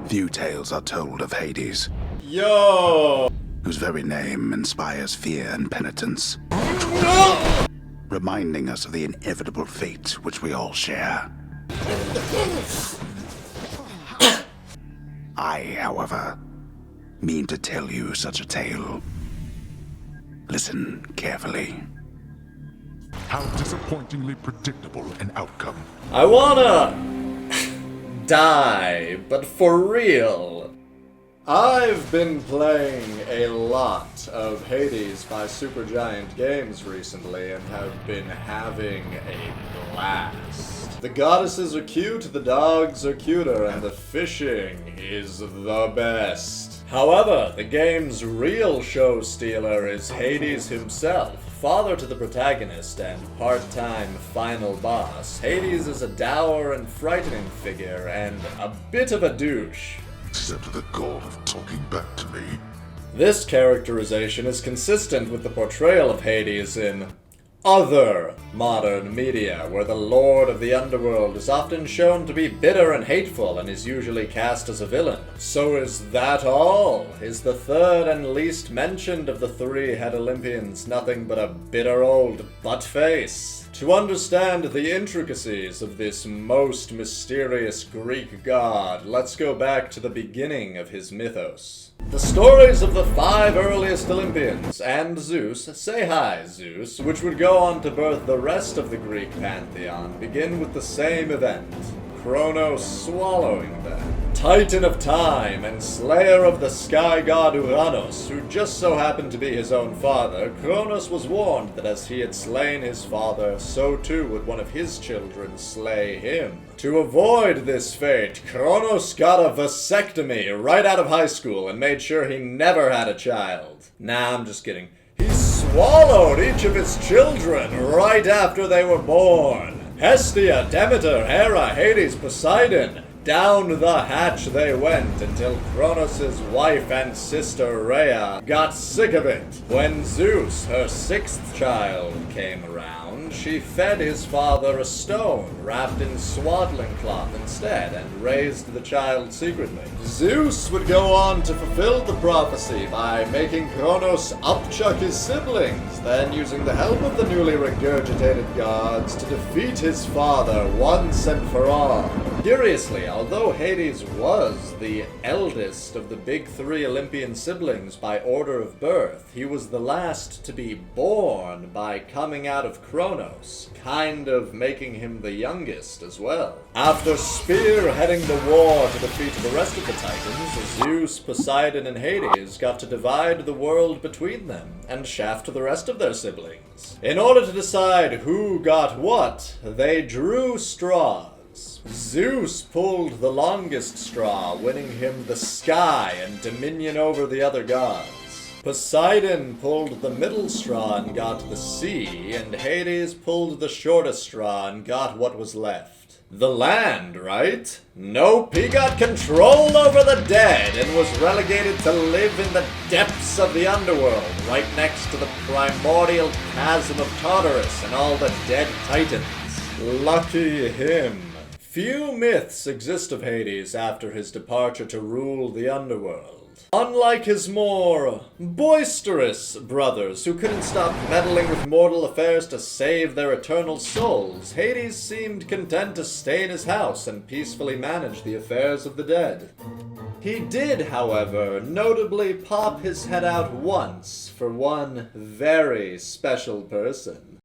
Few tales are told of Hades, Yo! whose very name inspires fear and penitence, reminding us of the inevitable fate which we all share. I, however, mean to tell you such a tale. Listen carefully. How disappointingly predictable an outcome. I wanna die, but for real. I've been playing a lot of Hades by Supergiant Games recently and have been having a blast. The goddesses are cute, the dogs are cuter, and the fishing is the best. However, the game's real show stealer is Hades himself. Father to the protagonist and part-time final boss, Hades is a dour and frightening figure and a bit of a douche. Except the goal of talking back to me. This characterization is consistent with the portrayal of Hades in other modern media, where the Lord of the Underworld is often shown to be bitter and hateful and is usually cast as a villain. So is that all? Is the third and least mentioned of the three head Olympians nothing but a bitter old butt-face? To understand the intricacies of this most mysterious Greek god, let's go back to the beginning of his mythos. The stories of the 5 earliest Olympians and Zeus, say hi Zeus, which would go on to birth the rest of the Greek pantheon, begin with the same event: Chronos swallowing them. Titan of time and slayer of the sky god Uranus, who just so happened to be his own father, Chronos was warned that as he had slain his father, so too would one of his children slay him. To avoid this fate, Chronos got a vasectomy right out of high school and made sure he never had a child. Nah, I'm just kidding. He swallowed each of his children right after they were born. Hestia, Demeter, Hera, Hades, Poseidon. Down the hatch they went until Chronos' wife and sister Rhea got sick of it. When Zeus, her 6th child, came around, she fed his father a stone wrapped in swaddling cloth instead and raised the child secretly. Zeus would go on to fulfill the prophecy by making Chronos upchuck his siblings, then using the help of the newly regurgitated gods to defeat his father once and for all. Curiously, although Hades was the eldest of the big 3 Olympian siblings by order of birth, he was the last to be born by coming out of Chronos, kind of making him the youngest as well. After spearheading the war to defeat the rest of the Titans, Zeus, Poseidon, and Hades got to divide the world between them and shaft the rest of their siblings. In order to decide who got what, they drew straws. Zeus pulled the longest straw, winning him the sky and dominion over the other gods. Poseidon pulled the middle straw and got the sea, and Hades pulled the shortest straw and got what was left. The land, right? Nope, he got control over the dead and was relegated to live in the depths of the underworld, right next to the primordial chasm of Tartarus and all the dead titans. Lucky him. Few myths exist of Hades after his departure to rule the underworld. Unlike his more boisterous brothers who couldn't stop meddling with mortal affairs to save their eternal souls, Hades seemed content to stay in his house and peacefully manage the affairs of the dead. He did, however, notably pop his head out once for one very special person.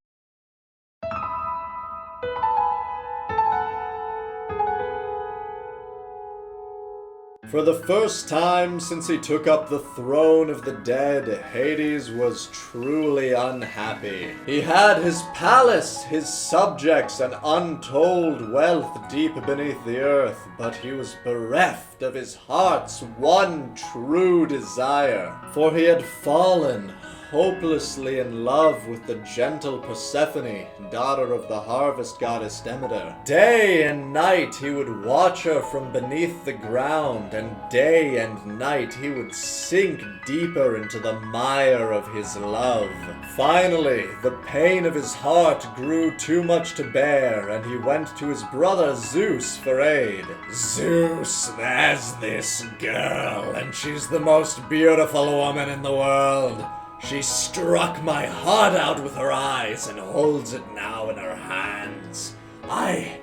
For the first time since he took up the throne of the dead, Hades was truly unhappy. He had his palace, his subjects, and untold wealth deep beneath the earth, but he was bereft of his heart's one true desire. For he had fallen hopelessly in love with the gentle Persephone, daughter of the harvest goddess Demeter. Day and night he would watch her from beneath the ground, and day and night he would sink deeper into the mire of his love. Finally, the pain of his heart grew too much to bear, and he went to his brother Zeus for aid. Zeus, there's this girl, and she's the most beautiful woman in the world. She struck my heart out with her eyes and holds it now in her hands. I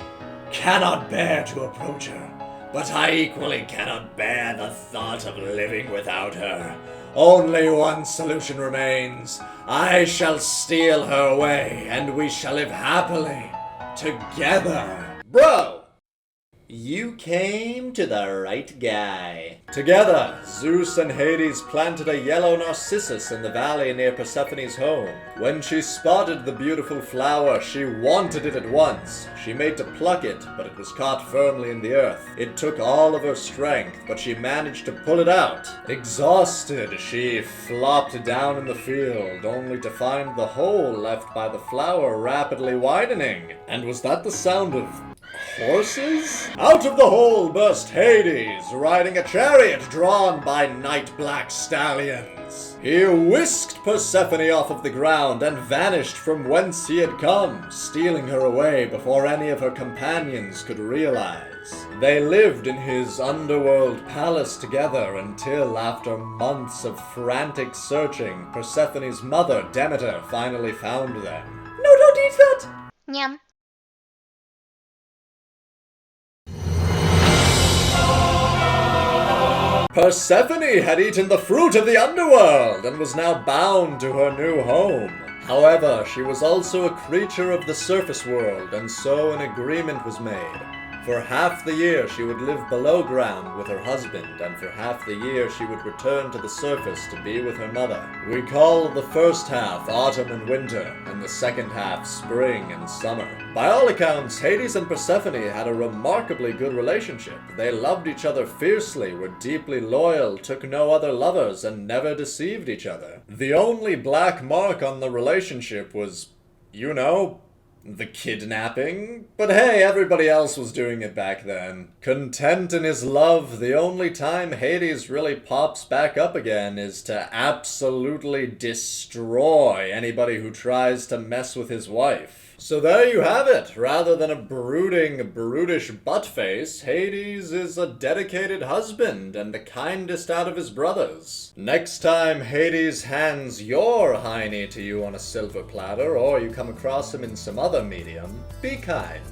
cannot bear to approach her, but I equally cannot bear the thought of living without her. Only one solution remains. I shall steal her away, and we shall live happily together. Bro! You came to the right guy. Together, Zeus and Hades planted a yellow narcissus in the valley near Persephone's home. When she spotted the beautiful flower, she wanted it at once. She made to pluck it, but it was caught firmly in the earth. It took all of her strength, but she managed to pull it out. Exhausted, she flopped down in the field, only to find the hole left by the flower rapidly widening. And was that the sound of horses? Out of the hole burst Hades, riding a chariot drawn by night-black stallions. He whisked Persephone off of the ground and vanished from whence he had come, stealing her away before any of her companions could realize. They lived in his underworld palace together until, after months of frantic searching, Persephone's mother, Demeter, finally found them. No, don't eat that! Yum. Persephone had eaten the fruit of the underworld and was now bound to her new home. However, she was also a creature of the surface world, and so an agreement was made. For half the year she would live below ground with her husband, and for half the year she would return to the surface to be with her mother. We call the first half autumn and winter, and the second half spring and summer. By all accounts, Hades and Persephone had a remarkably good relationship. They loved each other fiercely, were deeply loyal, took no other lovers, and never deceived each other. The only black mark on the relationship was, you know, the kidnapping. But hey, everybody else was doing it back then. Content in his love, the only time Hades really pops back up again is to absolutely destroy anybody who tries to mess with his wife. So there you have it. Rather than a brooding, brutish buttface, Hades is a dedicated husband and the kindest out of his brothers. Next time Hades hands your hiney to you on a silver platter, or you come across him in some other medium, be kind.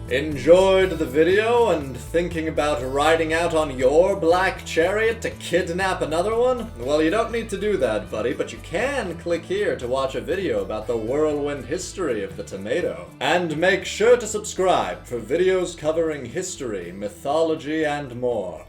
Enjoyed the video and thinking about riding out on your black chariot to kidnap another one? Well, you don't need to do that, buddy, but you can click here to watch a video about the whirlwind history of the tomato. And make sure to subscribe for videos covering history, mythology, and more.